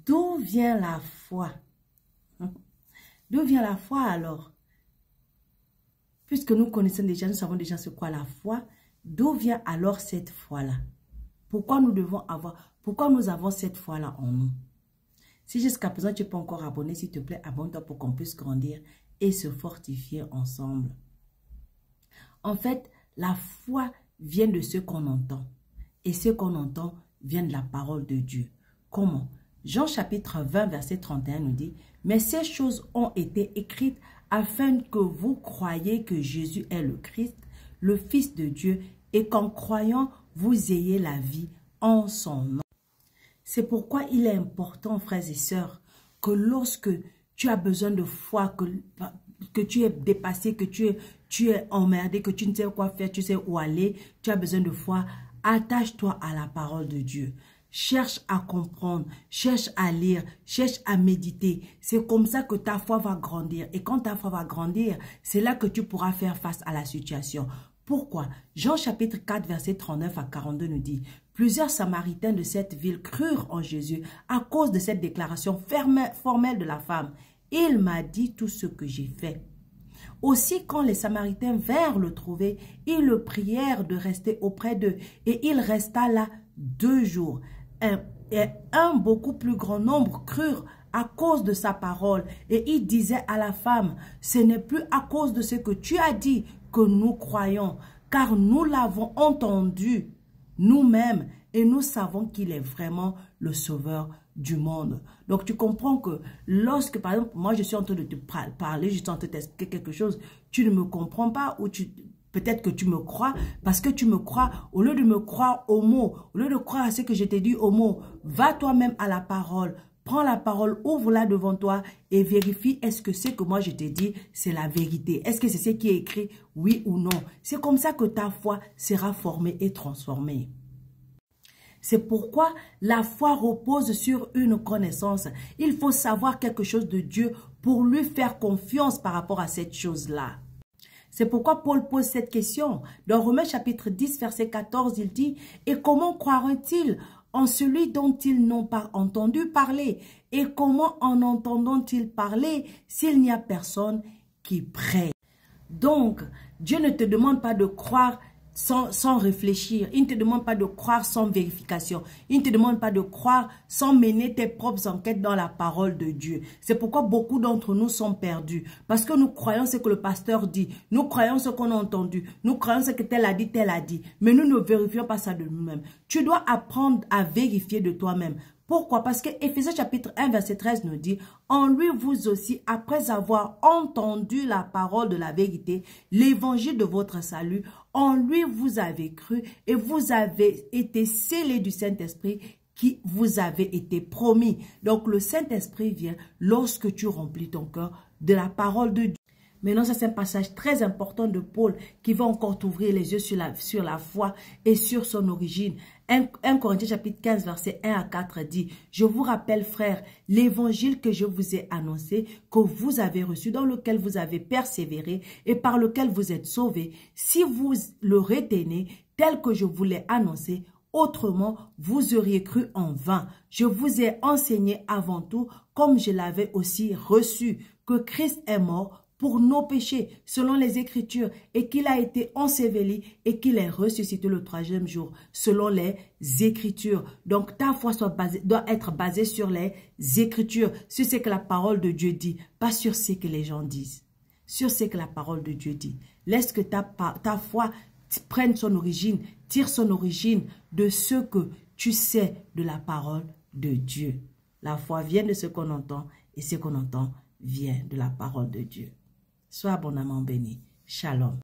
d'où vient la foi? D'où vient la foi alors? Puisque nous connaissons déjà, nous savons déjà ce qu'est la foi, d'où vient alors cette foi-là? Pourquoi nous avons cette foi-là en nous? Si jusqu'à présent tu peux encore abonner, s'il te plaît, abonne-toi pour qu'on puisse grandir et se fortifier ensemble. En fait, la foi vient de ce qu'on entend. Et ce qu'on entend vient de la parole de Dieu. Comment? Jean chapitre 20, verset 31 nous dit, « Mais ces choses ont été écrites afin que vous croyiez que Jésus est le Christ, le Fils de Dieu, et qu'en croyant, vous ayez la vie en son nom. » C'est pourquoi il est important, frères et sœurs, que lorsque tu as besoin de foi, que tu es dépassé, que tu es emmerdé, que tu ne sais quoi faire, tu sais où aller, tu as besoin de foi, attache-toi à la parole de Dieu. Cherche à comprendre, cherche à lire, cherche à méditer. C'est comme ça que ta foi va grandir. Et quand ta foi va grandir, c'est là que tu pourras faire face à la situation. Pourquoi? Jean chapitre 4, verset 39 à 42 nous dit, « Plusieurs Samaritains de cette ville crurent en Jésus à cause de cette déclaration formelle de la femme. Il m'a dit tout ce que j'ai fait. » Aussi, quand les Samaritains vinrent le trouver, ils le prièrent de rester auprès d'eux. Et il resta là 2 jours. Et un beaucoup plus grand nombre crurent à cause de sa parole. Et il disait à la femme, « Ce n'est plus à cause de ce que tu as dit que nous croyons, car nous l'avons entendu nous-mêmes et nous savons qu'il est vraiment le sauveur du monde. » Donc tu comprends que lorsque, par exemple, moi je suis en train de te parler, je suis en train de t'expliquer quelque chose, tu ne me comprends pas ou peut-être que tu me crois, parce que tu me crois, au lieu de me croire aux mots, au lieu de croire à ce que je t'ai dit aux mots, va toi-même à la parole. Prends la parole, ouvre-la devant toi et vérifie est-ce que ce que moi je t'ai dit, c'est la vérité. Est-ce que c'est ce qui est écrit, oui ou non? C'est comme ça que ta foi sera formée et transformée. C'est pourquoi la foi repose sur une connaissance. Il faut savoir quelque chose de Dieu pour lui faire confiance par rapport à cette chose-là. C'est pourquoi Paul pose cette question. Dans Romains chapitre 10, verset 14, il dit, « Et comment croiront-ils en celui dont ils n'ont pas entendu parler? Et comment en entendront-ils parler s'il n'y a personne qui prête? » Donc, Dieu ne te demande pas de croire sans réfléchir. Il ne te demande pas de croire sans vérification. Il ne te demande pas de croire sans mener tes propres enquêtes dans la parole de Dieu. C'est pourquoi beaucoup d'entre nous sont perdus. Parce que nous croyons ce que le pasteur dit. Nous croyons ce qu'on a entendu. Nous croyons ce que tel a dit. Mais nous ne vérifions pas ça de nous-mêmes. Tu dois apprendre à vérifier de toi-même. Pourquoi? Parce que Éphésiens chapitre 1 verset 13 nous dit, « En lui vous aussi, après avoir entendu la parole de la vérité, l'évangile de votre salut, en lui vous avez cru et vous avez été scellés du Saint-Esprit qui vous avait été promis. » Donc le Saint-Esprit vient lorsque tu remplis ton cœur de la parole de Dieu. Maintenant, ça c'est un passage très important de Paul qui va encore t'ouvrir les yeux sur la foi et sur son origine. 1 Corinthiens chapitre 15 verset 1 à 4 dit, « Je vous rappelle frères, l'évangile que je vous ai annoncé, que vous avez reçu, dans lequel vous avez persévéré et par lequel vous êtes sauvés, si vous le retenez tel que je vous l'ai annoncé, autrement, vous auriez cru en vain. Je vous ai enseigné avant tout, comme je l'avais aussi reçu, que Christ est mort pour nos péchés, selon les Écritures, et qu'il a été enseveli et qu'il est ressuscité le 3e jour, selon les Écritures. Donc, ta foi doit être basée sur les Écritures, sur ce que la parole de Dieu dit, pas sur ce que les gens disent, sur ce que la parole de Dieu dit. Laisse que ta foi prenne son origine, tire son origine de ce que tu sais de la parole de Dieu. La foi vient de ce qu'on entend, et ce qu'on entend vient de la parole de Dieu. Sois abondamment béni. Shalom.